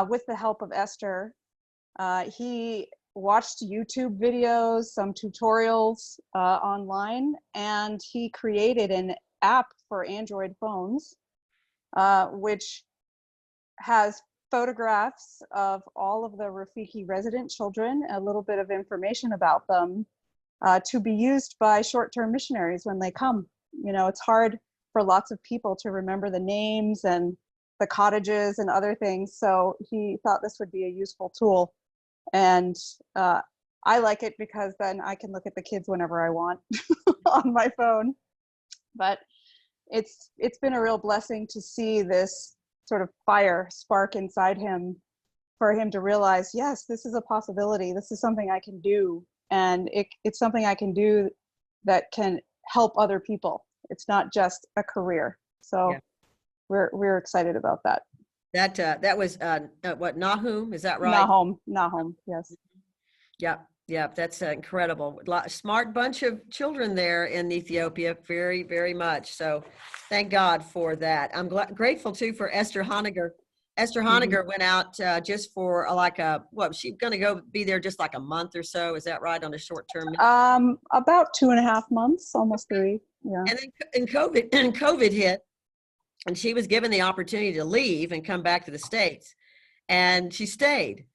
with the help of Esther. He watched YouTube videos, some tutorials online, and he created an app for Android phones, which has photographs of all of the Rafiki resident children, a little bit of information about them, to be used by short-term missionaries when they come. You know, it's hard for lots of people to remember the names and the cottages and other things, so he thought this would be a useful tool. And I like it because then I can look at the kids whenever I want on my phone. But it's been a real blessing to see this sort of fire spark inside him, for him to realize, yes, this is a possibility. This is something I can do. And it's something I can do that can help other people. It's not just a career. So yeah. We're excited about that. That was what, Nahum, is that right? Nahum, yes. Yeah, that's incredible. Smart bunch of children there in Ethiopia, very, very much. So thank God for that. I'm grateful too for Esther Honegger. Esther Honegger went out just for she's going to go be there just like a month or so. Is that right, on a short term? About 2.5 months, almost 3. Yeah. And then COVID hit, and she was given the opportunity to leave and come back to the States, and she stayed,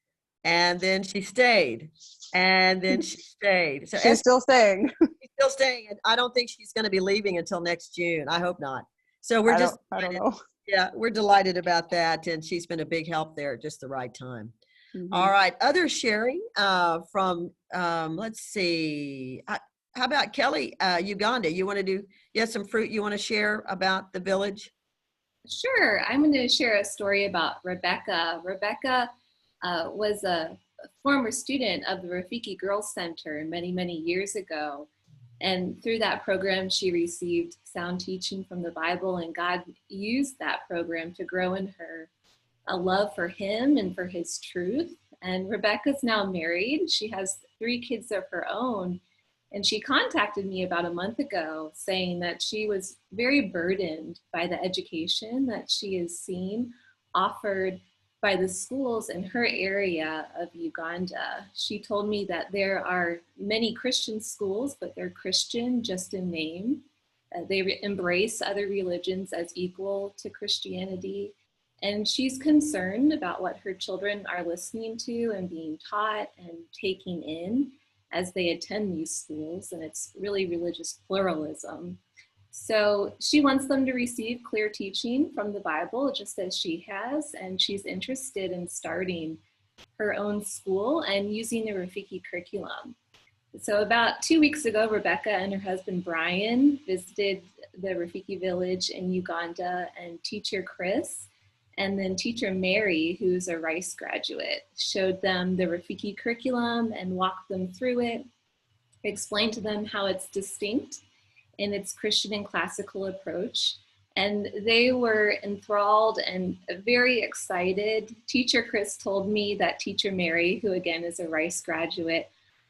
and then she stayed, and then she stayed. So she's still staying. She's still staying, and I don't think she's going to be leaving until next June. I hope not. So I don't know. Yeah, we're delighted about that, and she's been a big help there at just the right time. All right, other sharing from let's see. How about Kelly, Uganda? You have some fruit you want to share about the village? Sure. I'm going to share a story about Rebecca. Rebecca was a former student of the Rafiki Girls Center many, many years ago. And through that program, she received sound teaching from the Bible, and God used that program to grow in her a love for him and for his truth. And Rebecca's now married. She has 3 kids of her own. And she contacted me about a month ago saying that she was very burdened by the education that she has seen offered by the schools in her area of Uganda. She told me that there are many Christian schools, but they're Christian just in name. They embrace other religions as equal to Christianity. And she's concerned about what her children are listening to and being taught and taking in as they attend these schools, and it's really religious pluralism. So she wants them to receive clear teaching from the Bible, just as she has, and she's interested in starting her own school and using the Rafiki curriculum. So about 2 weeks ago, Rebecca and her husband Brian visited the Rafiki village in Uganda, and teacher Chris and then teacher Mary, who's a Rice graduate, showed them the Rafiki curriculum and walked them through it, explained to them how it's distinct in its Christian and classical approach. And they were enthralled and very excited. Teacher Chris told me that teacher Mary, who again is a Rice graduate,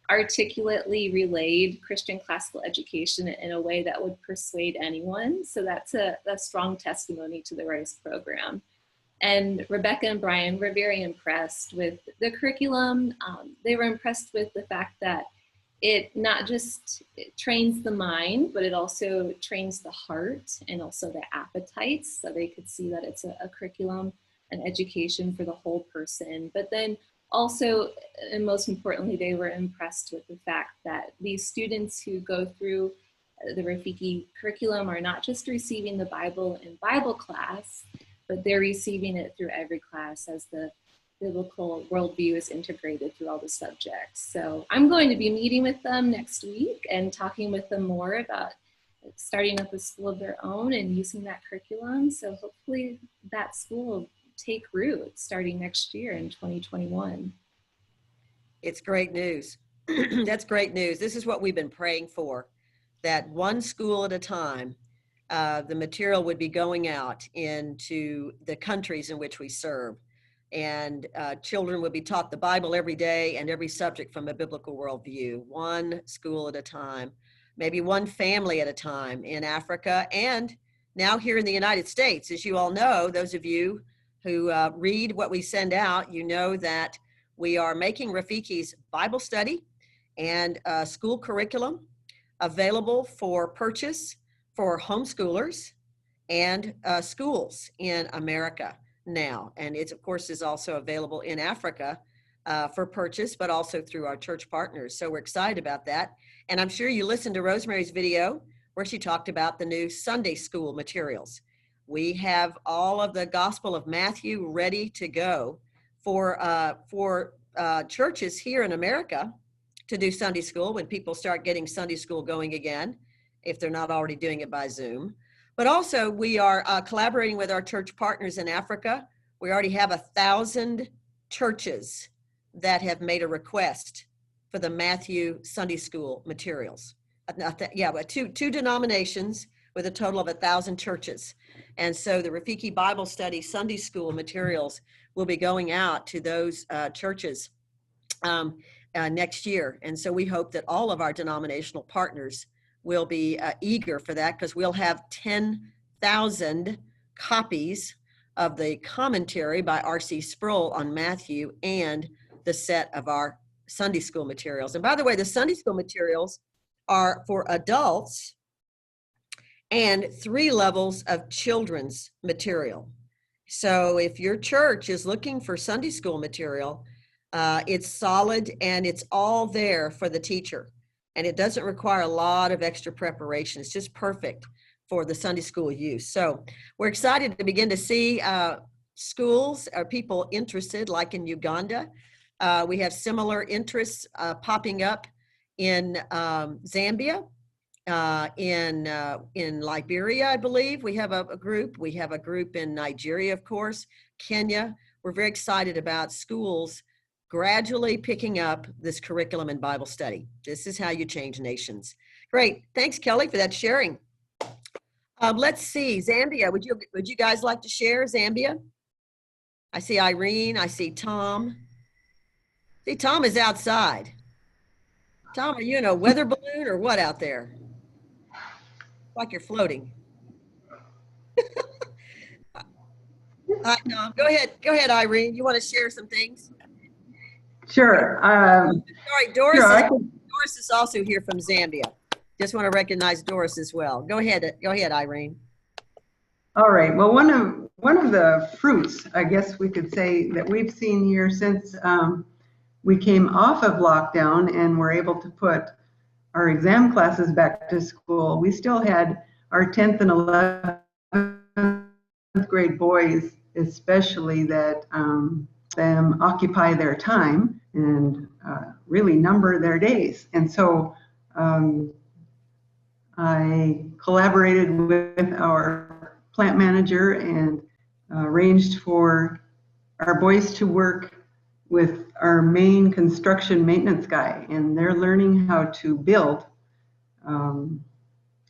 articulately relayed Christian classical education in a way that would persuade anyone. So that's a strong testimony to the Rice program. And Rebecca and Brian were very impressed with the curriculum. They were impressed with the fact that it not just trains the mind, but it also trains the heart and also the appetites. So they could see that it's a curriculum, an education for the whole person. But then also, and most importantly, they were impressed with the fact that these students who go through the Rafiki curriculum are not just receiving the Bible in Bible class, but they're receiving it through every class as the biblical worldview is integrated through all the subjects. So I'm going to be meeting with them next week and talking with them more about starting up a school of their own and using that curriculum. So hopefully that school will take root starting next year in 2021. It's great news. That's great news. This is what we've been praying for, that one school at a time, the material would be going out into the countries in which we serve. And children would be taught the Bible every day and every subject from a biblical worldview, one school at a time, maybe one family at a time in Africa, and now here in the United States. As you all know, those of you who read what we send out, you know that we are making Rafiki's Bible study and school curriculum available for purchase for homeschoolers and schools in America now. And it's, of course, is also available in Africa for purchase, but also through our church partners. So we're excited about that. And I'm sure you listened to Rosemary's video where she talked about the new Sunday school materials. We have all of the Gospel of Matthew ready to go for churches here in America to do Sunday school when people start getting Sunday school going again, if they're not already doing it by Zoom. But also we are collaborating with our church partners in Africa. We already have 1,000 churches that have made a request for the Matthew Sunday school materials. But two denominations with a total of 1,000 churches. And so the Rafiki Bible Study Sunday School materials will be going out to those churches next year. And so we hope that all of our denominational partners will be eager for that, because we'll have 10,000 copies of the commentary by R.C. Sproul on Matthew and the set of our Sunday school materials. And by the way, the Sunday school materials are for adults and 3 levels of children's material. So if your church is looking for Sunday school material, it's solid and it's all there for the teacher. And it doesn't require a lot of extra preparation. It's just perfect for the Sunday school use. So we're excited to begin to see schools or people interested, like in Uganda. We have similar interests popping up in Zambia, in Liberia, I believe. We have a group. We have a group in Nigeria, of course, Kenya. We're very excited about schools gradually picking up this curriculum and Bible study. This is how you change nations. Great. Thanks, Kelly, for that sharing. Let's see, Zambia. Would you guys like to share Zambia? I see Irene. I see Tom. See, Tom is outside. Tom, are you in a weather balloon or what out there? Like you're floating. Hi, Tom. Go ahead, Irene. You want to share some things? Sure. Sorry, Doris. Sure, Doris is also here from Zambia. Just want to recognize Doris as well. Go ahead, Irene. All right. Well, one of the fruits, I guess we could say, that we've seen here since we came off of lockdown and were able to put our exam classes back to school, we still had our 10th and 11th grade boys, especially, that them occupy their time and really number their days. And so I collaborated with our plant manager and arranged for our boys to work with our main construction maintenance guy, and they're learning how to build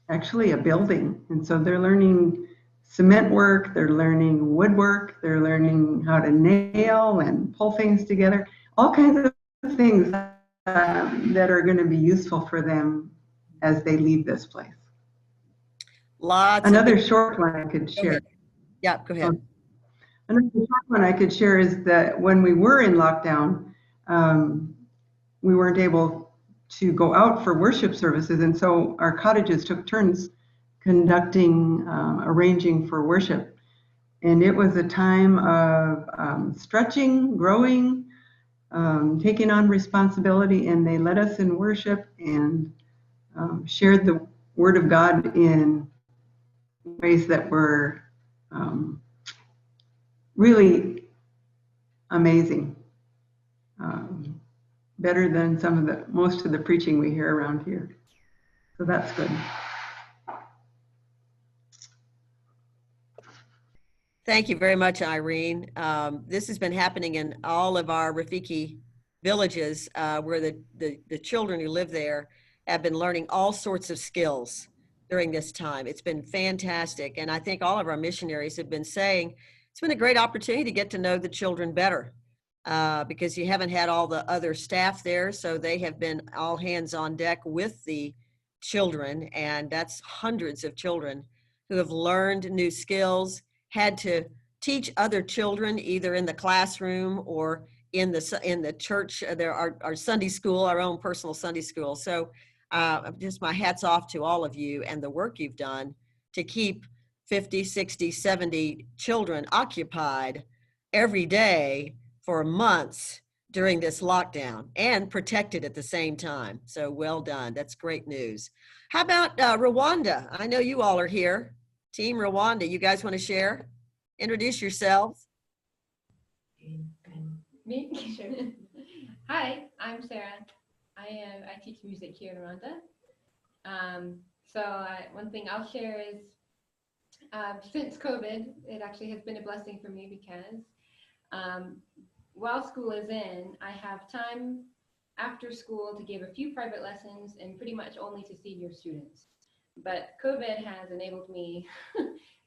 actually a building. And so they're learning cement work, they're learning woodwork, they're learning how to nail and pull things together, all kinds of things that are going to be useful for them as they leave this place. Another short one I could share. Yeah, go ahead. Another short one I could share is that when we were in lockdown, we weren't able to go out for worship services, and so our cottages took turns conducting, arranging for worship. And it was a time of stretching, growing, taking on responsibility, and they led us in worship and shared the Word of God in ways that were really amazing. Better than most of the preaching we hear around here. So that's good. Thank you very much, Irene. This has been happening in all of our Rafiki villages where the children who live there have been learning all sorts of skills during this time. It's been fantastic. And I think all of our missionaries have been saying it's been a great opportunity to get to know the children better because you haven't had all the other staff there. So they have been all hands on deck with the children. And that's hundreds of children who have learned new skills, had to teach other children either in the classroom or in the church. There are our Sunday school, our own personal Sunday school. So just my hats off to all of you and the work you've done to keep 50, 60, 70 children occupied every day for months during this lockdown and protected at the same time. So well done. That's great news. How about Rwanda? I know you all are here. Team Rwanda, you guys want to share? Introduce yourselves. Me? Sure. Hi, I'm Sarah. I teach music here in Rwanda. One thing I'll share is since COVID, it actually has been a blessing for me because while school is in, I have time after school to give a few private lessons and pretty much only to senior students. But COVID has enabled me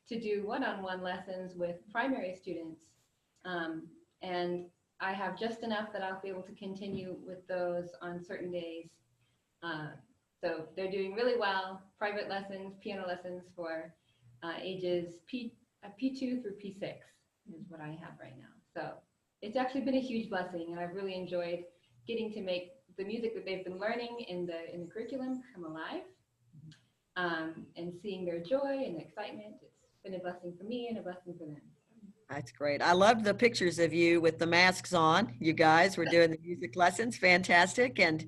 to do one-on-one lessons with primary students. And I have just enough that I'll be able to continue with those on certain days. So they're doing really well. Private lessons, piano lessons for ages P2 through P6 is what I have right now. So it's actually been a huge blessing, and I've really enjoyed getting to make the music that they've been learning in the curriculum come alive, and seeing their joy and excitement. It's been a blessing for me and a blessing for them. That's great. I loved the pictures of you with the masks on. You guys were doing the music lessons. Fantastic. And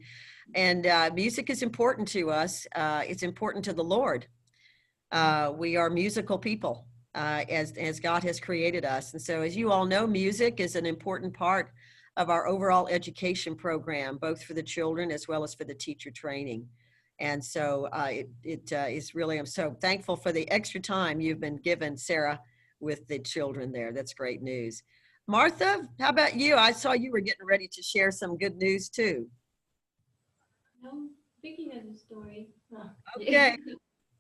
music is important to us. It's important to the Lord. We are musical people, as God has created us. And so, as you all know, music is an important part of our overall education program, both for the children as well as for the teacher training. And so it is really, I'm so thankful for the extra time you've been given, Sarah, with the children there. That's great news. Martha, how about you? I saw you were getting ready to share some good news too. No, Vicky has a story. Okay,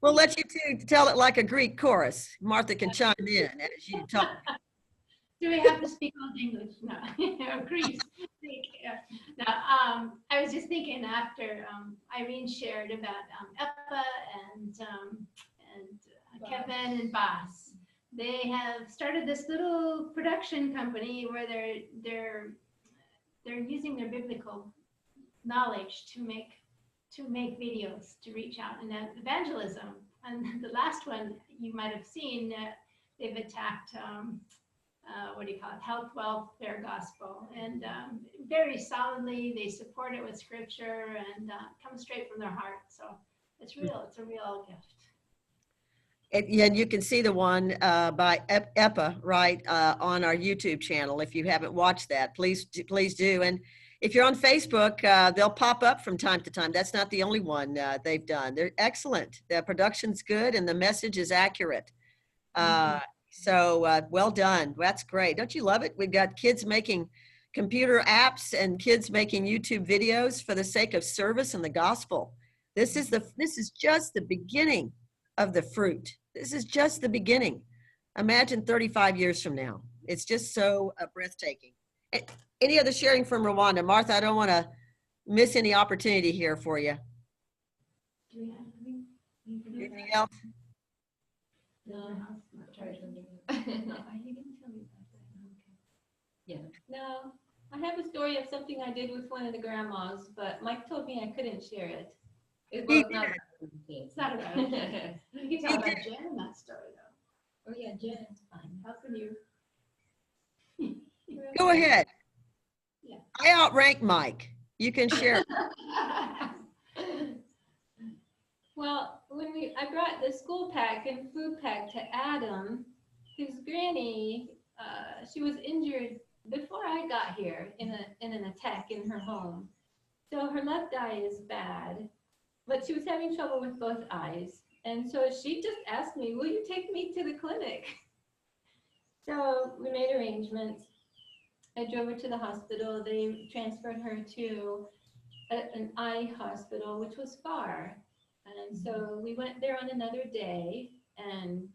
we'll let you two tell it like a Greek chorus. Martha can chime in as you talk. Do we have to speak Old English? No, Greece. No, I was just thinking after Irene shared about Eppa and Kevin and Boss. They have started this little production company where they're using their biblical knowledge to make videos to reach out and evangelism. And the last one you might have seen, they've attacked what do you call it? Health, wealth, fair gospel, and very solidly they support it with scripture and comes straight from their heart. So it's real. It's a real gift. And you can see the one by Eppa, right, on our YouTube channel. If you haven't watched that, please do. And if you're on Facebook, they'll pop up from time to time. That's not the only one they've done. They're excellent. The production's good and the message is accurate. So well done. That's great. Don't you love it? We've got kids making computer apps and kids making YouTube videos for the sake of service and the gospel. This is just the beginning of the fruit. This is just the beginning. Imagine 35 years from now. It's just so breathtaking. Any other sharing from Rwanda? Martha, I don't want to miss any opportunity here for you. Do we have Anything else? No. Try something. No, you didn't tell me about that. Okay. Yeah. No, I have a story of something I did with one of the grandmas, but Mike told me I couldn't share it. It's not It's not about Jen. You can tell about Jen in that story, though. Oh yeah, Jen. Fine. How can you? Go ahead. Yeah. I outrank Mike. You can share. Well, I brought the school pack and food pack to Adam, his granny. She was injured before I got here in an attack in her home. So her left eye is bad, but she was having trouble with both eyes. And so she just asked me, will you take me to the clinic? So we made arrangements. I drove her to the hospital. They transferred her to an eye hospital, which was far. And so we went there on another day and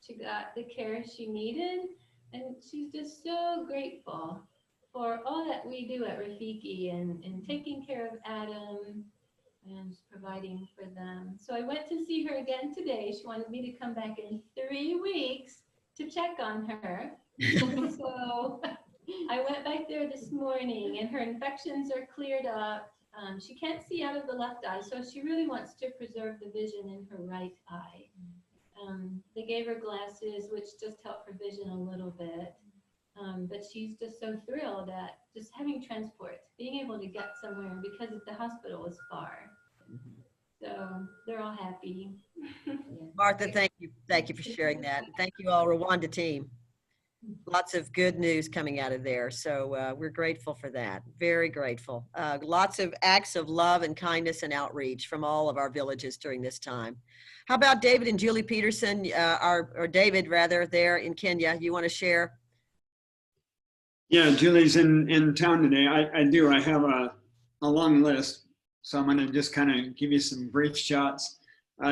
she got the care she needed. And she's just so grateful for all that we do at Rafiki and taking care of Adam and providing for them. So I went to see her again today. She wanted me to come back in 3 weeks to check on her. So I went back there this morning and her infections are cleared up. She can't see out of the left eye, so she really wants to preserve the vision in her right eye. They gave her glasses, which just help her vision a little bit. But she's just so thrilled at just having transport, being able to get somewhere because the hospital is far. So they're all happy. Martha, thank you. Thank you for sharing that. Thank you all, Rwanda Team. Lots of good news coming out of there. So we're grateful for that. Very grateful. Lots of acts of love and kindness and outreach from all of our villages during this time. How about David and Julie Pederson, or David rather, there in Kenya? You want to share? Yeah, Julie's in town today. I do. I have a long list. So I'm going to just kind of give you some brief shots.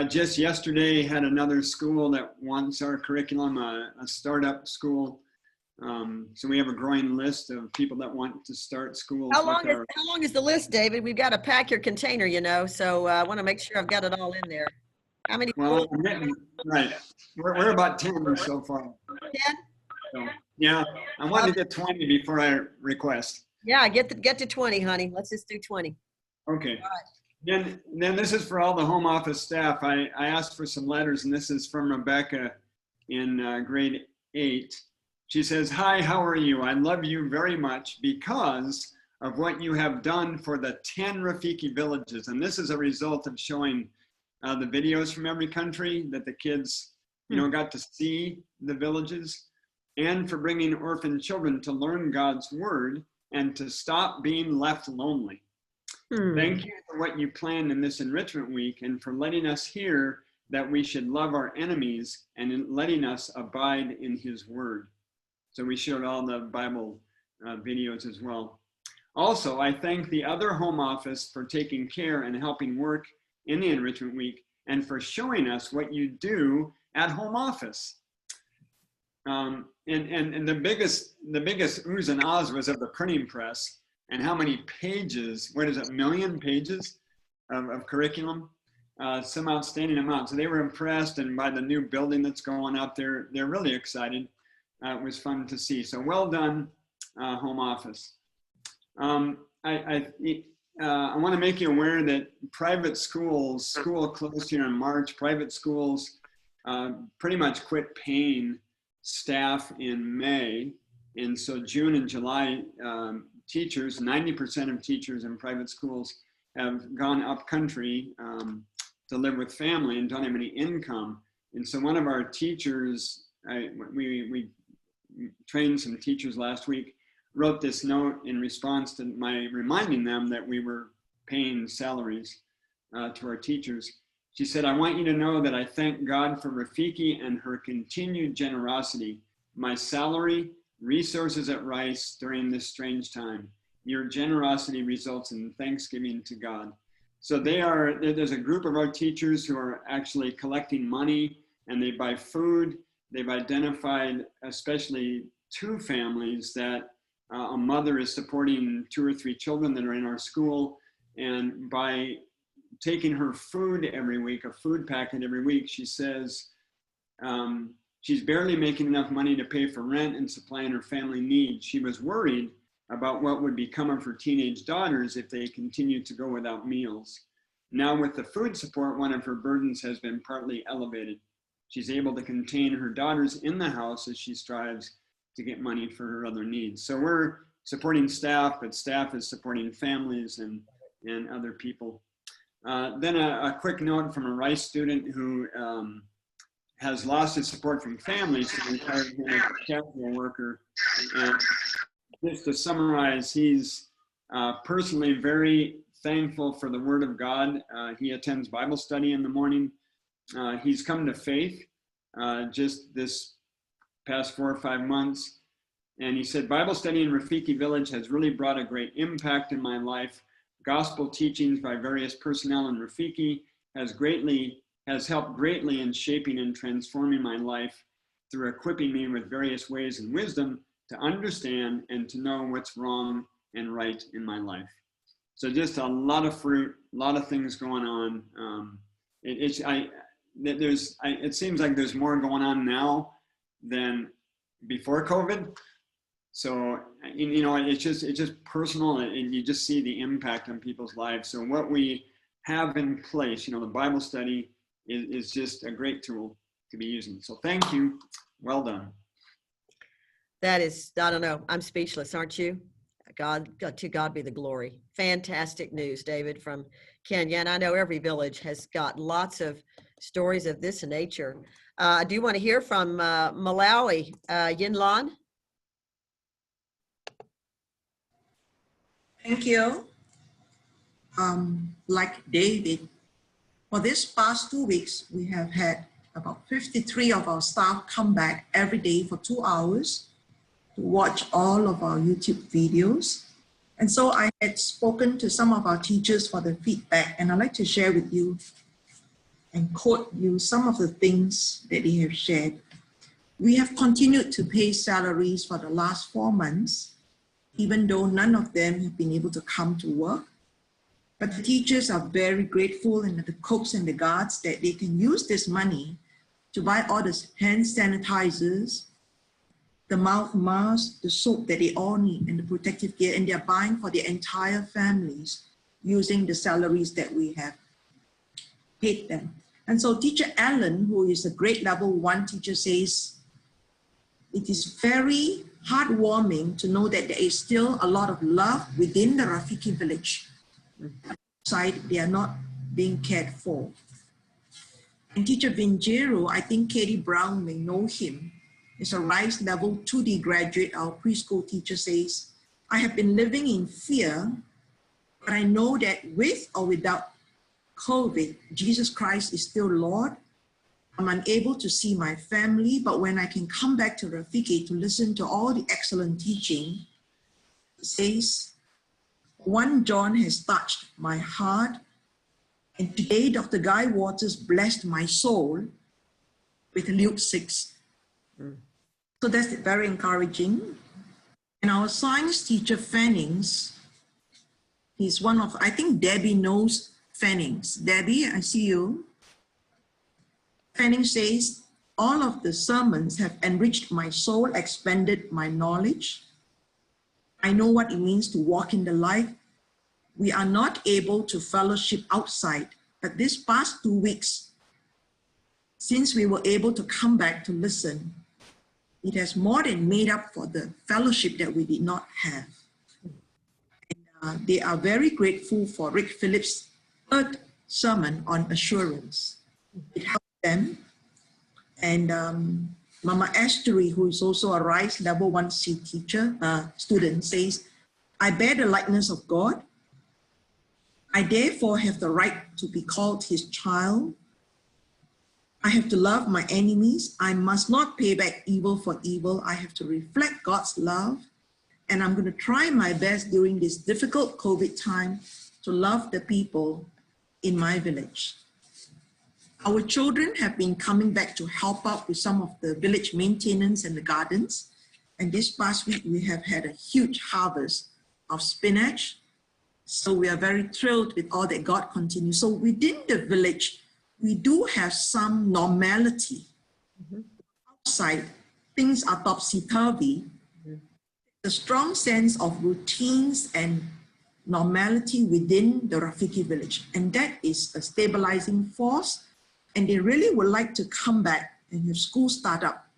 Just yesterday had another school that wants our curriculum, a startup school. So we have a growing list of people that want to start schools. How long is the list, David? We've got to pack your container, you know, so I want to make sure I've got it all in there. How many? Well, right. We're about 10 so far. 10? So, yeah, I wanted to get 20 before I request. Yeah, get to 20, honey. Let's just do 20. Okay. Then this is for all the home office staff. I asked for some letters, and this is from Rebecca in grade 8. She says, "Hi, how are you? I love you very much because of what you have done for the 10 Rafiki villages." And this is a result of showing the videos from every country that the kids, got to see the villages, and for bringing orphan children to learn God's word and to stop being left lonely. Thank you for what you planned in this Enrichment Week and for letting us hear that we should love our enemies and in letting us abide in his word. So we showed all the Bible videos as well. Also, I thank the other home office for taking care and helping work in the Enrichment Week and for showing us what you do at home office. And the biggest oohs and ahs was of the printing press and how many pages, what is it, 1 million pages of curriculum, some outstanding amount. So they were impressed, and by the new building that's going up there, they're really excited. It was fun to see. So well done, home office. I want to make you aware that private schools, school closed here in March, private schools pretty much quit paying staff in May. And so June and July, teachers, 90% of teachers in private schools have gone up country to live with family and don't have any income. And so one of our teachers, we trained some teachers last week, wrote this note in response to my reminding them that we were paying salaries to our teachers. She said, "I want you to know that I thank God for Rafiki and her continued generosity. My salary, resources at Rice during this strange time. Your generosity results in thanksgiving to God." So there's a group of our teachers who are actually collecting money, and they buy food. They've identified especially 2 families that a mother is supporting 2 or 3 children that are in our school. And by taking her food every week, a food packet every week, she says she's barely making enough money to pay for rent and supplying her family needs. She was worried about what would become of her teenage daughters if they continued to go without meals. Now with the food support, one of her burdens has been partly elevated. She's able to contain her daughters in the house as she strives to get money for her other needs. So we're supporting staff, but staff is supporting families and other people. Then a quick note from a Rice student who has lost his support from families, so we hired him as a casual worker. And just to summarize, he's personally very thankful for the Word of God. He attends Bible study in the morning. He's come to faith just this past 4 or 5 months. And he said, "Bible study in Rafiki Village has really brought a great impact in my life. Gospel teachings by various personnel in Rafiki has helped greatly in shaping and transforming my life through equipping me with various ways and wisdom to understand and to know what's wrong and right in my life." So just a lot of fruit, a lot of things going on. It seems like there's more going on now than before COVID. So, you know, it's just personal, and you just see the impact on people's lives. So what we have in place, you know, the Bible study is just a great tool to be using. So thank you. Well done. That is, I don't know, I'm speechless, aren't you? To God be the glory. Fantastic news, David, from Kenya. And I know every village has got lots of stories of this nature. I do want to hear from Malawi, Yeenlan. Thank you. Like David, for this past 2 weeks, we have had about 53 of our staff come back every day for 2 hours to watch all of our YouTube videos. And so I had spoken to some of our teachers for the feedback, and I'd like to share with you and quote you some of the things that they have shared. We have continued to pay salaries for the last 4 months, even though none of them have been able to come to work. But the teachers are very grateful, and the cooks and the guards, that they can use this money to buy all the hand sanitizers, the mouth masks, the soap that they all need, and the protective gear, and they're buying for their entire families using the salaries that we have paid them. And so Teacher Allen, who is a grade level 1 teacher, says, it is very heartwarming to know that there is still a lot of love within the Rafiki village. Outside, they are not being cared for. And Teacher Vinjero, I think Katie Brown may know him, is a Rise Level 2D graduate. Our preschool teacher says, I have been living in fear, but I know that with or without COVID, Jesus Christ is still Lord. I'm unable to see my family, but when I can come back to Rafiki to listen to all the excellent teaching, it says, 1 John has touched my heart, and today Dr. Guy Waters blessed my soul with Luke 6. So that's very encouraging. And our science teacher, Fannings, he's one of, I think Debbie knows Fannings. Debbie, I see you. Fanning says, all of the sermons have enriched my soul, expanded my knowledge. I know what it means to walk in the light. We are not able to fellowship outside, but this past 2 weeks, since we were able to come back to listen, it has more than made up for the fellowship that we did not have. And, they are very grateful for Rick Phillips' 3rd sermon on assurance. It helped them. And Mama Astery, who is also a Rise Level 1C teacher, student, says, I bear the likeness of God. I therefore have the right to be called his child. I have to love my enemies. I must not pay back evil for evil. I have to reflect God's love. And I'm going to try my best during this difficult COVID time to love the people in my village. Our children have been coming back to help out with some of the village maintenance and the gardens. And this past week, we have had a huge harvest of spinach. So we are very thrilled with all that God continues. So within the village, we do have some normality. Outside, things are topsy-turvy. A strong sense of routines and normality within the Rafiki village. And that is a stabilizing force. And they really would like to come back and have school start up.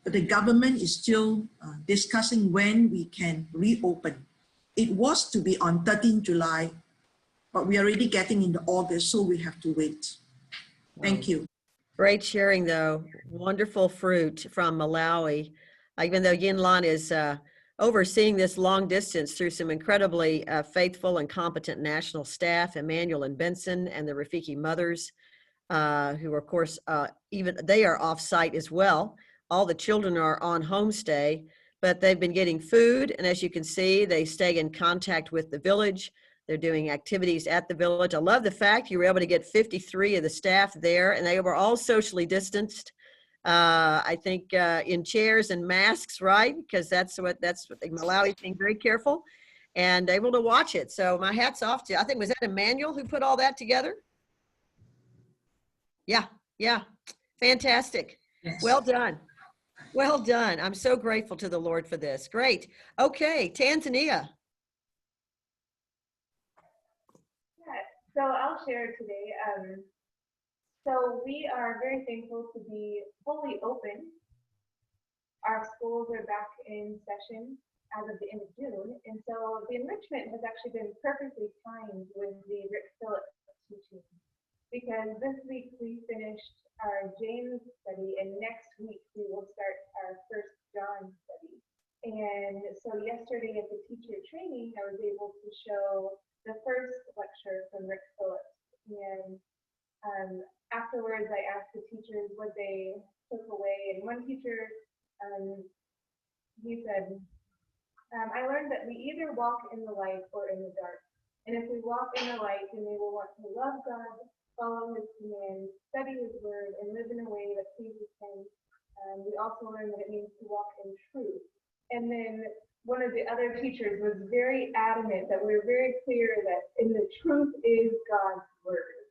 But the government is still discussing when we can reopen. It was to be on 13 July, but we are already getting into August, so we have to wait. Thank you. Great sharing, though. Wonderful fruit from Malawi. Even though Yeenlan is overseeing this long distance through some incredibly faithful and competent national staff, Emmanuel and Benson, and the Rafiki mothers, who, of course, even they are off-site as well. All the children are on homestay, but they've been getting food. And as you can see, they stay in contact with the village. They're doing activities at the village. I love the fact you were able to get 53 of the staff there, and they were all socially distanced. I think in chairs and masks, right? Because that's what Malawi being very careful and able to watch it. So my hat's off to, I think, was that Emmanuel who put all that together? Yeah, fantastic. Yes. Well done. Well done. I'm so grateful to the Lord for this. Great. Okay, Tanzania. So I'll share today. So we are very thankful to be fully open. Our schools are back in session as of the end of June, and so the enrichment has actually been perfectly timed with the Rick Phillips teaching, because this week we finished our James study, and next week we will start our first John study. And so yesterday at the teacher training, I was able to show the first lecture from Rick Phillips, and afterwards I asked the teachers what they took away, and one teacher, he said, I learned that we either walk in the light or in the dark, and if we walk in the light, then we will want to love God, follow his commands, study his word, and live in a way that pleases him. We also learned that it means to walk in truth. And then one of the other teachers was very adamant that we were very clear that in the truth is God's word.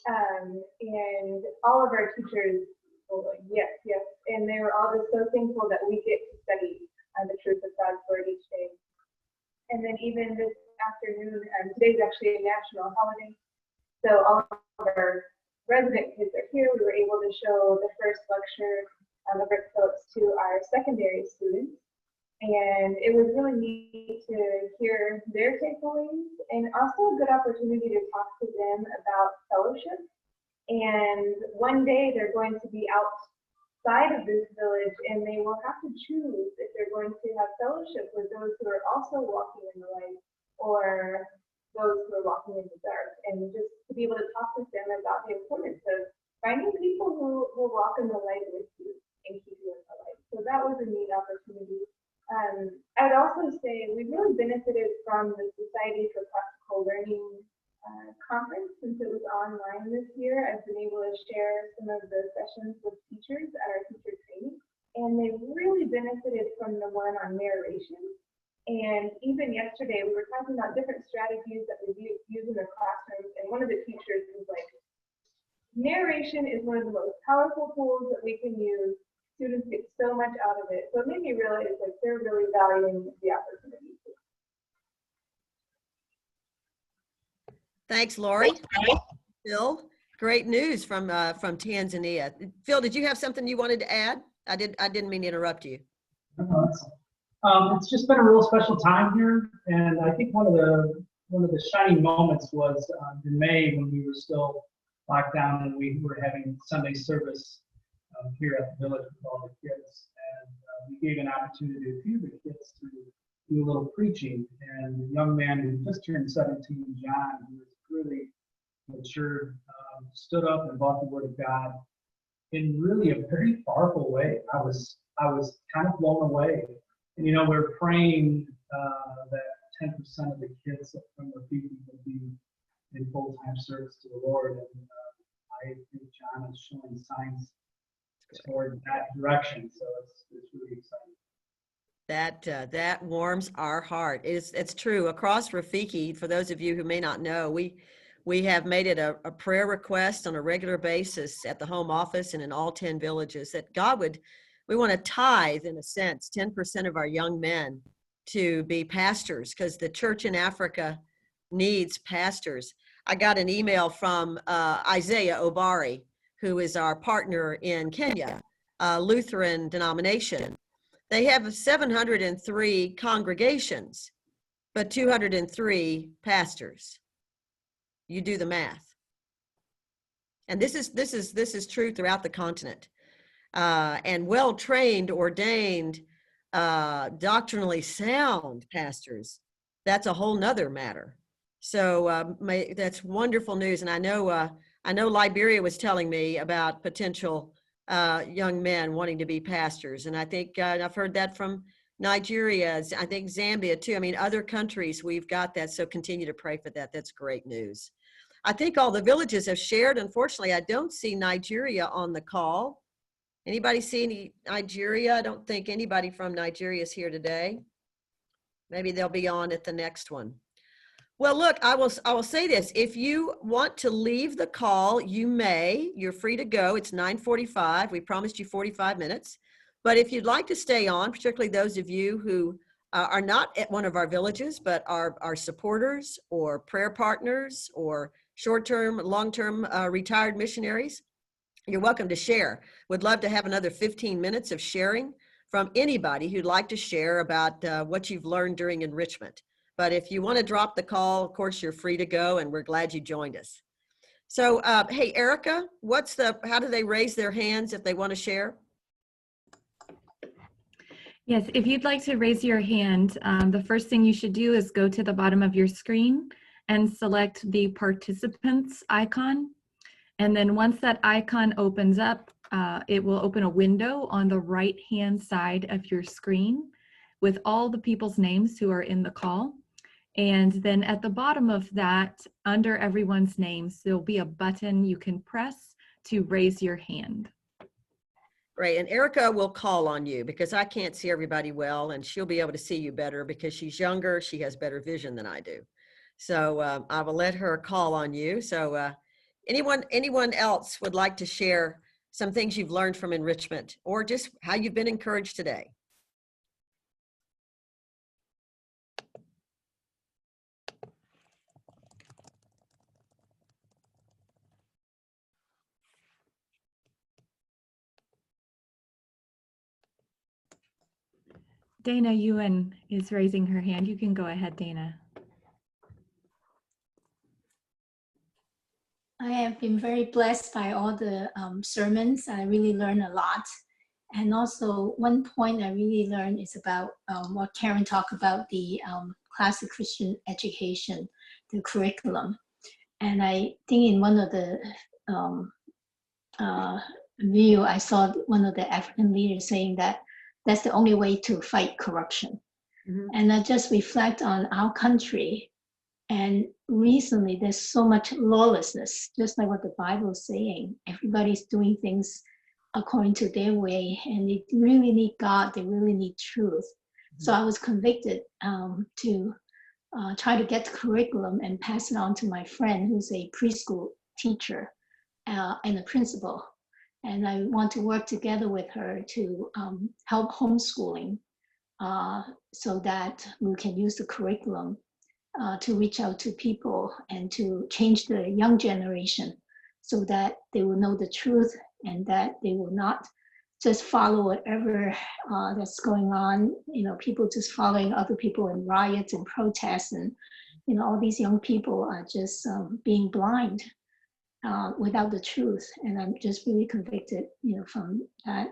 And all of our teachers were like, yes, yes. And they were all just so thankful that we get to study the truth of God's word each day. And then even this afternoon, today's actually a national holiday. So all of our resident kids are here. We were able to show the first lecture of Rick Phillips to our secondary students. And it was really neat to hear their takeaways, and also a good opportunity to talk to them about fellowship. And one day they're going to be outside of this village, and they will have to choose if they're going to have fellowship with those who are also walking in the light, or those who are walking in the dark, and just to be able to talk with them about the importance of finding people who will walk in the light with you and keep you in the light. So that was a neat opportunity. I would also say we really benefited from the Society for Practical Learning conference, since it was online this year. I've been able to share some of the sessions with teachers at our teacher training, and they really benefited from the one on narration. And even yesterday, we were talking about different strategies that we use in the classrooms, and one of the teachers was like, narration is one of the most powerful tools that we can use. Students get so much out of it. So it made me realize like they're really valuing the opportunity. Thanks, Lori. Phil, great news from Tanzania. Phil, did you have something you wanted to add? I didn't mean to interrupt you. It's just been a real special time here, and I think one of the shining moments was in May, when we were still locked down and we were having Sunday service here at the village with all the kids, and we gave an opportunity to a few of the kids to do a little preaching. And the young man who just turned 17, John, who was really mature, stood up and brought the word of God in really a very powerful way. I was kind of blown away. And you know, we're praying that 10% of the kids from Rafiki will be in full-time service to the Lord, and I think John is showing signs toward that direction. So it's really exciting. That warms our heart. It's true. Across Rafiki, for those of you who may not know, we have made it a prayer request on a regular basis at the home office and in all 10 villages that we want to tithe, in a sense, 10% of our young men to be pastors, because the church in Africa needs pastors. I got an email from Isaiah Obari, who is our partner in Kenya, Lutheran denomination. They have 703 congregations, but 203 pastors. You do the math. And this is true throughout the continent. And well-trained, ordained, doctrinally sound pastors, that's a whole nother matter. So that's wonderful news. And I know Liberia was telling me about potential young men wanting to be pastors. And I think I've heard that from Nigeria, I think Zambia too. I mean, other countries, we've got that. So continue to pray for that. That's great news. I think all the villages have shared. Unfortunately, I don't see Nigeria on the call. Anybody see any Nigeria? I don't think anybody from Nigeria is here today. Maybe they'll be on at the next one. Well, look, I will say this. If you want to leave the call, you may. You're free to go. It's 9:45. We promised you 45 minutes. But if you'd like to stay on, particularly those of you who are not at one of our villages, but are supporters or prayer partners or short-term, long-term retired missionaries, you're welcome to share. Would love to have another 15 minutes of sharing from anybody who'd like to share about what you've learned during enrichment. But if you want to drop the call, of course, you're free to go, and we're glad you joined us. So, hey, Erica, how do they raise their hands if they want to share? Yes, if you'd like to raise your hand, the first thing you should do is go to the bottom of your screen and select the participants icon. And then once that icon opens up, it will open a window on the right-hand side of your screen with all the people's names who are in the call. And then at the bottom of that, under everyone's names, there'll be a button you can press to raise your hand. Right, and Erica will call on you because I can't see everybody well, and she'll be able to see you better because she's younger, she has better vision than I do. So I will let her call on you. So anyone else would like to share some things you've learned from enrichment or just how you've been encouraged today? Dana Yuen is raising her hand. You can go ahead, Dana. I have been very blessed by all the sermons. I really learned a lot. And also one point I really learned is about what Karen talked about, the classic Christian education, the curriculum. And I think in one of the video, I saw one of the African leaders saying that that's the only way to fight corruption. Mm-hmm. And I just reflect on our country. And recently, there's so much lawlessness, just like what the Bible is saying. Everybody's doing things according to their way, and they really need God. They really need truth. Mm-hmm. So I was convicted to try to get the curriculum and pass it on to my friend, who's a preschool teacher and a principal. And I want to work together with her to help homeschooling so that we can use the curriculum to reach out to people and to change the young generation so that they will know the truth and that they will not just follow whatever that's going on. You know, people just following other people in riots and protests, and you know, all these young people are just being blind without the truth. And I'm just really convicted, you know, from that,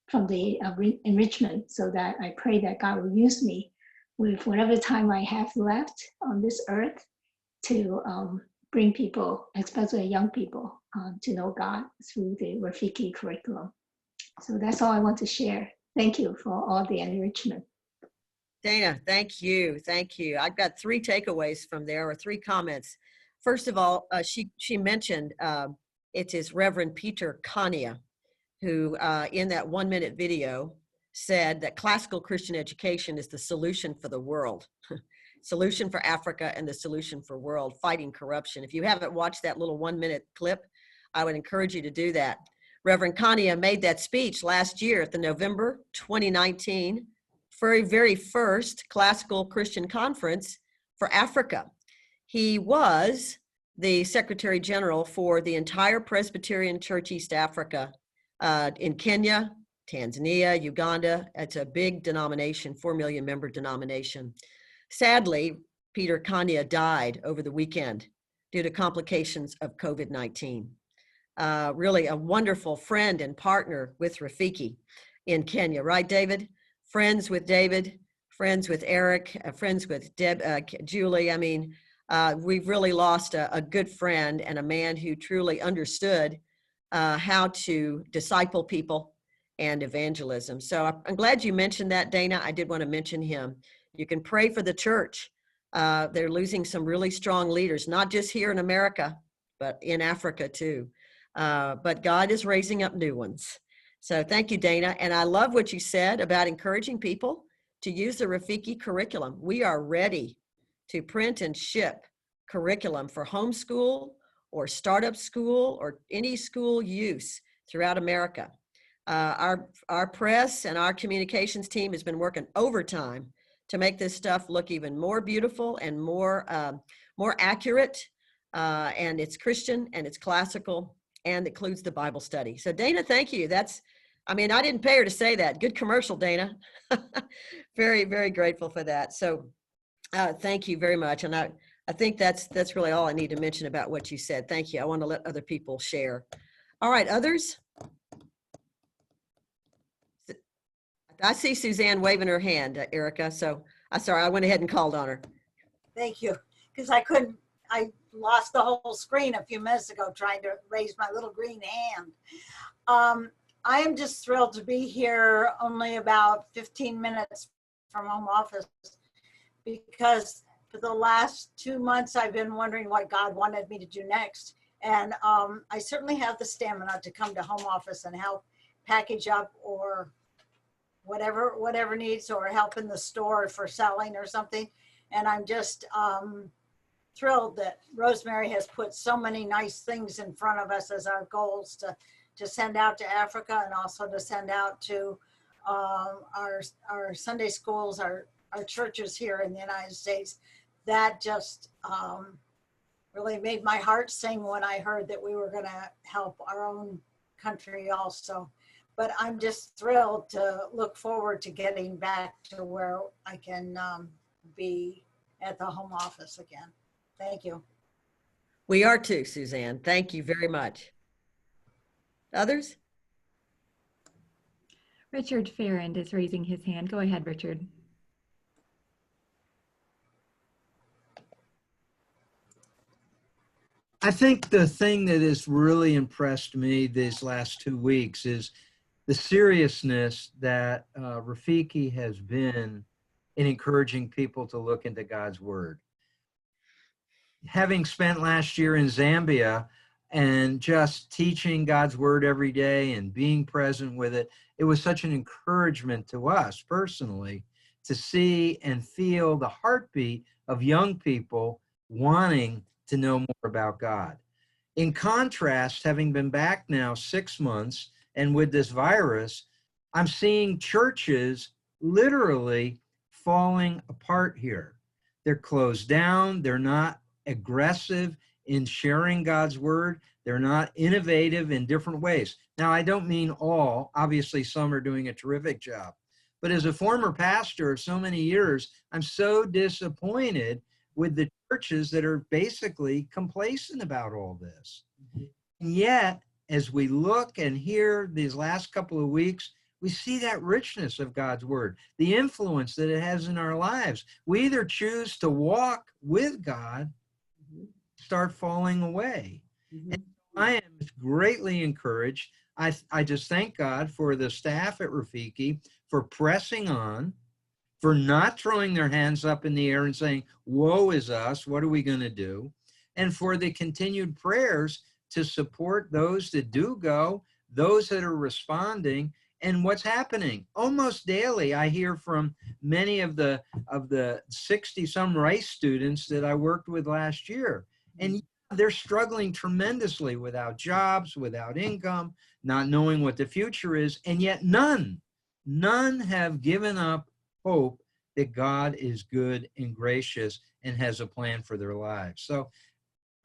from the enrichment, so that I pray that God will use me with whatever time I have left on this earth to bring people, especially young people, to know God through the Rafiki curriculum. So that's all I want to share. Thank you for all the enrichment. Dana, thank you. Thank you. I've got 3 takeaways from there, or 3 comments. First of all, she mentioned it is Reverend Peter Kania, who in that 1-minute video said that classical Christian education is the solution for the world, solution for Africa and the solution for world, fighting corruption. If you haven't watched that little 1-minute clip, I would encourage you to do that. Reverend Kania made that speech last year at the November 2019 very first classical Christian conference for Africa. He was the Secretary General for the entire Presbyterian Church East Africa in Kenya, Tanzania, Uganda. It's a big denomination, 4 million member denomination. Sadly, Peter Kania died over the weekend due to complications of COVID-19. Really a wonderful friend and partner with Rafiki in Kenya, right, David? Friends with David, friends with Eric, friends with Julie. I mean, we've really lost a good friend and a man who truly understood how to disciple people and evangelism. So I'm glad you mentioned that, Dana. I did want to mention him. You can pray for the church. They're losing some really strong leaders, not just here in America, but in Africa too. But God is raising up new ones. So thank you, Dana. And I love what you said about encouraging people to use the Rafiki curriculum. We are ready to print and ship curriculum for homeschool or startup school or any school use throughout America. Our press and our communications team has been working overtime to make this stuff look even more beautiful and more accurate. And it's Christian and it's classical and includes the Bible study. So Dana, thank you. I didn't pay her to say that. Good commercial, Dana. Very, very grateful for that. So thank you very much. And I think that's really all I need to mention about what you said. Thank you. I want to let other people share. All right, others? I see Suzanne waving her hand, Erica. So I went ahead and called on her. Thank you. Because I lost the whole screen a few minutes ago trying to raise my little green hand. I am just thrilled to be here only about 15 minutes from home office, because for the last 2 months, I've been wondering what God wanted me to do next. And I certainly have the stamina to come to home office and help package up or whatever needs, or help in the store for selling or something. And I'm just thrilled that Rosemary has put so many nice things in front of us as our goals to send out to Africa, and also to send out to our Sunday schools, our churches here in the United States. That just really made my heart sing when I heard that we were going to help our own country also. But I'm just thrilled to look forward to getting back to where I can be at the home office again. Thank you. We are too, Suzanne. Thank you very much. Others? Richard Farrand is raising his hand. Go ahead, Richard. I think the thing that has really impressed me these last 2 weeks is the seriousness that Rafiki has been in encouraging people to look into God's word. Having spent last year in Zambia and just teaching God's word every day and being present with it, it was such an encouragement to us personally to see and feel the heartbeat of young people wanting to know more about God. In contrast, having been back now 6 months and with this virus, I'm seeing churches literally falling apart here. They're closed down. They're not aggressive in sharing God's word. They're not innovative in different ways. Now, I don't mean all. Obviously, some are doing a terrific job. But as a former pastor of so many years, I'm so disappointed with the churches that are basically complacent about all this. And yet, as we look and hear these last couple of weeks, we see that richness of God's word, the influence that it has in our lives. We either choose to walk with God, start falling away. And I am greatly encouraged. I just thank God for the staff at Rafiki for pressing on, for not throwing their hands up in the air and saying, woe is us, what are we going to do? And for the continued prayers to support those that do go, those that are responding, and what's happening. Almost daily, I hear from many of the 60-some Rice students that I worked with last year. And they're struggling tremendously without jobs, without income, not knowing what the future is. And yet none have given up hope that God is good and gracious and has a plan for their lives. So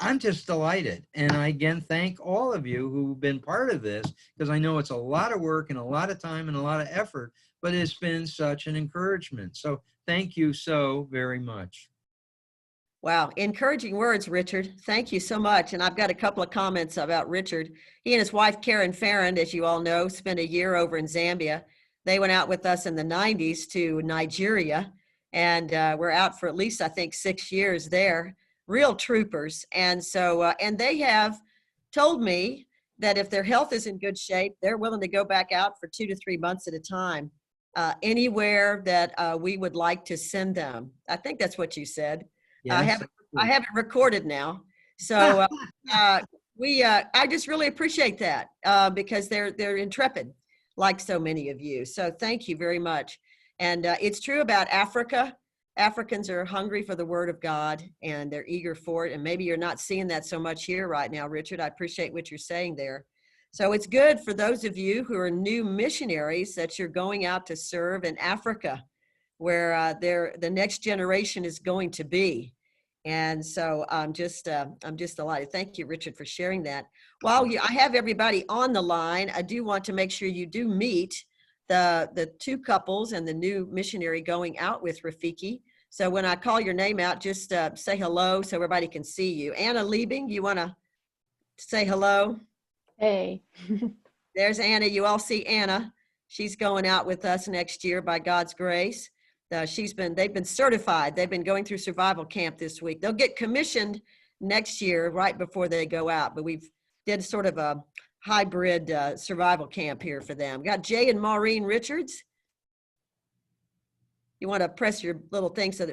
I'm just delighted. And I again thank all of you who've been part of this, because I know it's a lot of work and a lot of time and a lot of effort, but it's been such an encouragement. So thank you so very much. Wow, encouraging words, Richard. Thank you so much. And I've got a couple of comments about Richard. He and his wife, Karen Farrand, as you all know, spent a year over in Zambia. They went out with us in the 90s to Nigeria, and we're out for at least, I think, 6 years there. Real troopers. And so, and they have told me that if their health is in good shape, they're willing to go back out for 2 to 3 months at a time, anywhere that we would like to send them. I think that's what you said. Yes. I have it recorded now. So I just really appreciate that because they're intrepid, like so many of you. So thank you very much. And it's true about Africa. Africans are hungry for the word of God and they're eager for it. And maybe you're not seeing that so much here right now, Richard. I appreciate what you're saying there. So it's good for those of you who are new missionaries that you're going out to serve in Africa, where the next generation is going to be. And so I'm just delighted. Thank you, Richard, for sharing that. While I have everybody on the line, I do want to make sure you do meet the two couples and the new missionary going out with Rafiki. So when I call your name out, just say hello so everybody can see you. Anna Liebing, you want to say hello? Hey. There's Anna. You all see Anna. She's going out with us next year by God's grace. They've been certified. They've been going through survival camp this week. They'll get commissioned next year right before they go out, but we've did sort of a hybrid survival camp here for them. Got Jay and Maureen Richards. You want to press your little thing so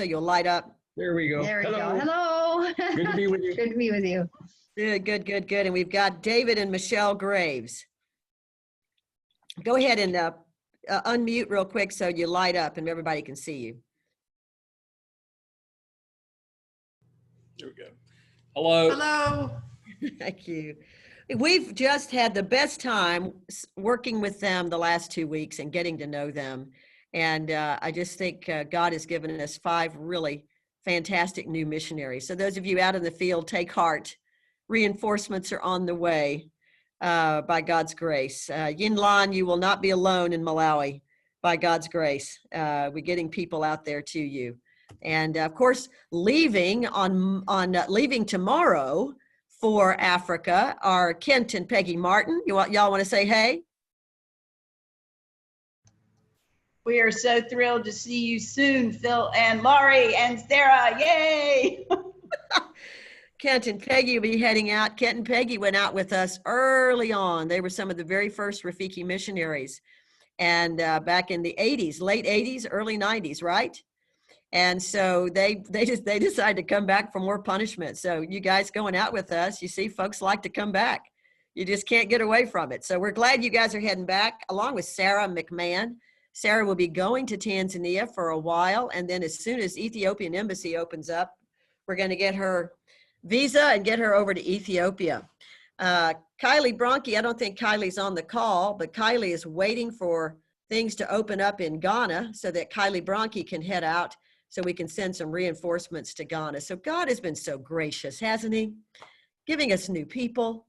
you'll light up. There we go. There we Hello. go. Hello. Good to be with you. Good to be with you. Good. And we've got David and Michelle Graves. Go ahead and unmute real quick so you light up and everybody can see you. There we go. Hello. Hello. Thank you. We've just had the best time working with them the last 2 weeks and getting to know them. And I just think God has given us 5 really fantastic new missionaries. So those of you out in the field, take heart. Reinforcements are on the way by God's grace. Yeenlan, you will not be alone in Malawi by God's grace. We're getting people out there to you. And of course, leaving tomorrow for Africa are Kent and Peggy Martin. Y'all want to say hey? We are so thrilled to see you soon, Phil and Laurie and Sarah. Yay! Kent and Peggy will be heading out. Kent and Peggy went out with us early on. They were some of the very first Rafiki missionaries. And back in the 80s, late 80s, early 90s, right? And so they decided to come back for more punishment. So you guys going out with us, you see folks like to come back. You just can't get away from it. So we're glad you guys are heading back, along with Sarah McMahon. Sarah will be going to Tanzania for a while. And then as soon as Ethiopian embassy opens up, we're going to get her visa and get her over to Ethiopia. Kylie Bronke, I don't think Kylie's on the call, but Kylie is waiting for things to open up in Ghana so that Kylie Bronke can head out so we can send some reinforcements to Ghana. So God has been so gracious, hasn't he? Giving us new people,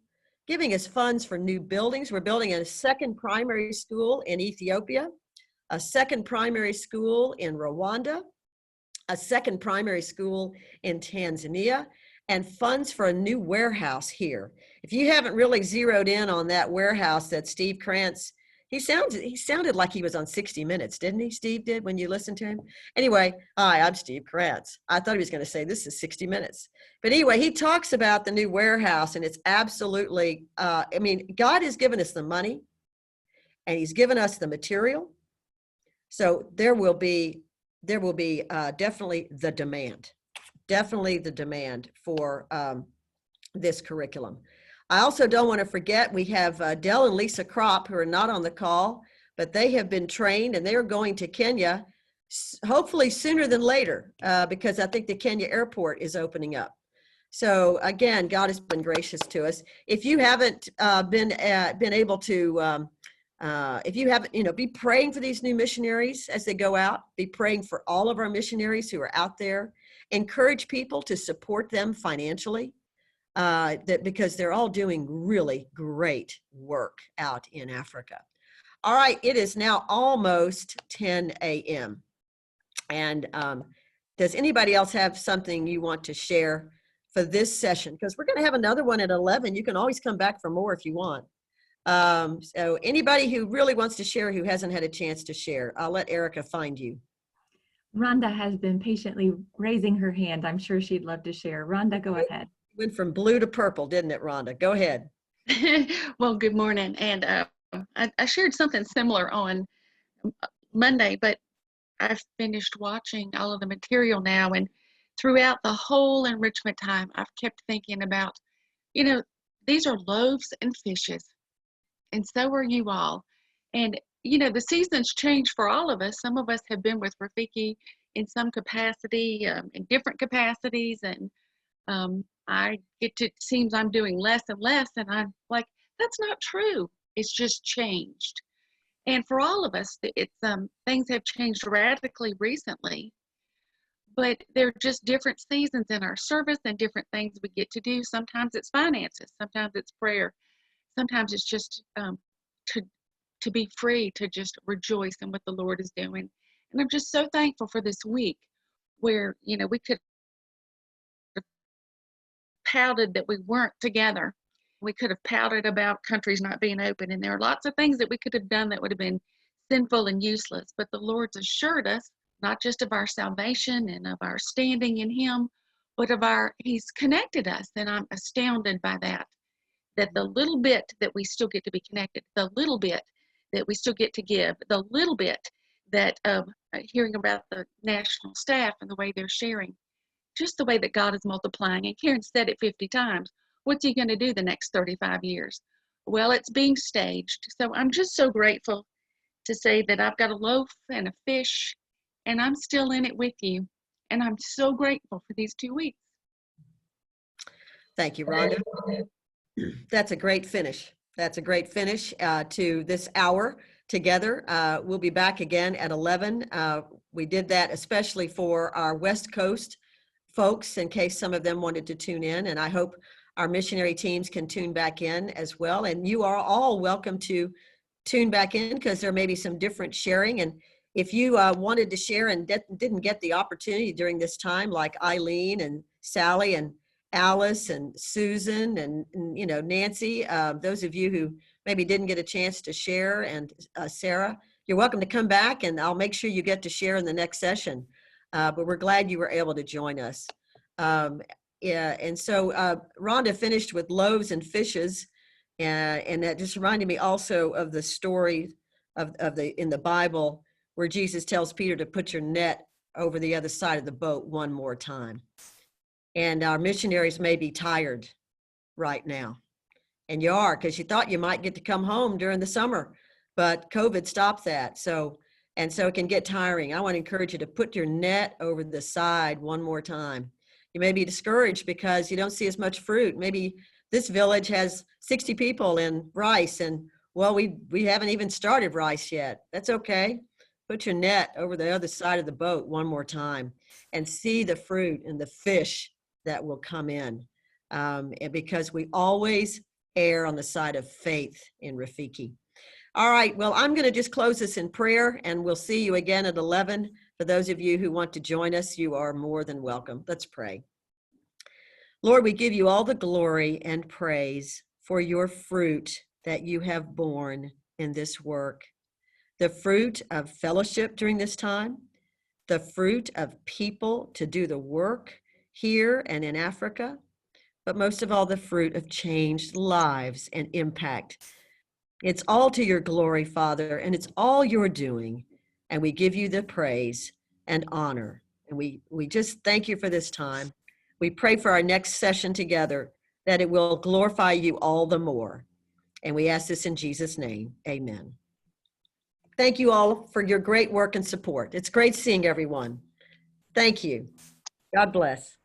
giving us funds for new buildings. We're building a second primary school in Ethiopia, a second primary school in Rwanda, a second primary school in Tanzania, and funds for a new warehouse here. If you haven't really zeroed in on that warehouse that Steve Krantz, he sounded like he was on 60 Minutes, didn't he? Steve did when you listened to him? Anyway, hi, I'm Steve Krantz. I thought he was going to say this is 60 Minutes. But anyway, he talks about the new warehouse, and it's absolutely, God has given us the money and he's given us the material. So there will be definitely the demand for this curriculum. I also don't want to forget, we have Dell and Lisa Kropp, who are not on the call, but they have been trained and they are going to Kenya, hopefully sooner than later, because I think the Kenya airport is opening up. So again, God has been gracious to us. If you haven't been able to, if you haven't, be praying for these new missionaries as they go out, be praying for all of our missionaries who are out there, encourage people to support them financially. Because they're all doing really great work out in Africa. All right, it is now almost 10 a.m. And does anybody else have something you want to share for this session? Because we're going to have another one at 11. You can always come back for more if you want. So anybody who really wants to share who hasn't had a chance to share, I'll let Erica find you. Rhonda has been patiently raising her hand. I'm sure she'd love to share. Rhonda, go ahead. Went from blue to purple, didn't it, Rhonda? Go ahead. Well, good morning. And I shared something similar on Monday, but I've finished watching all of the material now. And throughout the whole enrichment time, I've kept thinking about, these are loaves and fishes. And so are you all. And, the seasons change for all of us. Some of us have been with Rafiki in some capacity, in different capacities. And it seems I'm doing less and less. And I'm like, That's not true. It's just changed. And for all of us, it's things have changed radically recently, but they're just different seasons in our service and different things we get to do. Sometimes it's finances, sometimes it's prayer, sometimes it's just to be free to just rejoice in what the Lord is doing. And I'm just so thankful for this week where, you know, we could have pouted that we weren't together. We could have pouted about countries not being open, and there are lots of things that we could have done that would have been sinful and useless. But the Lord's assured us not just of our salvation and of our standing in Him, but of He's connected us. And I'm astounded by that the little bit that we still get to be connected, the little bit that we still get to give, the little bit that hearing about the national staff and the way they're sharing, just the way that God is multiplying. And Karen said it 50 times. What's He going to do the next 35 years? Well, it's being staged. So I'm just so grateful to say that I've got a loaf and a fish, and I'm still in it with you. And I'm so grateful for these 2 weeks. Thank you, Rhonda. That's a great finish. That's a great finish to this hour together. We'll be back again at 11. We did that especially for our West Coast folks in case some of them wanted to tune in. And I hope our missionary teams can tune back in as well. And you are all welcome to tune back in because there may be some different sharing. And if you wanted to share and didn't get the opportunity during this time, like Eileen and Sally and Alice and Susan and you know, Nancy, those of you who maybe didn't get a chance to share, and Sarah, you're welcome to come back and I'll make sure you get to share in the next session. But we're glad you were able to join us. Yeah, and so Rhonda finished with loaves and fishes, and that just reminded me also of the story in the Bible where Jesus tells Peter to put your net over the other side of the boat one more time. And our missionaries may be tired right now, and you are, because you thought you might get to come home during the summer, but COVID stopped that. So it can get tiring. I want to encourage you to put your net over the side one more time. You may be discouraged because you don't see as much fruit. Maybe this village has 60 people in rice, and well, we haven't even started rice yet. That's okay. Put your net over the other side of the boat one more time and see the fruit and the fish that will come in. And because we always err on the side of faith in Rafiki. All right, well, I'm going to just close this in prayer, and we'll see you again at 11. For those of you who want to join us, you are more than welcome. Let's pray. Lord, we give you all the glory and praise for your fruit that you have borne in this work. The fruit of fellowship during this time, the fruit of people to do the work here and in Africa, but most of all, the fruit of changed lives and impact. It's all to your glory, Father, and it's all you're doing. And we give you the praise and honor. And we just thank you for this time. We pray for our next session together that it will glorify you all the more. And we ask this in Jesus' name. Amen. Thank you all for your great work and support. It's great seeing everyone. Thank you. God bless.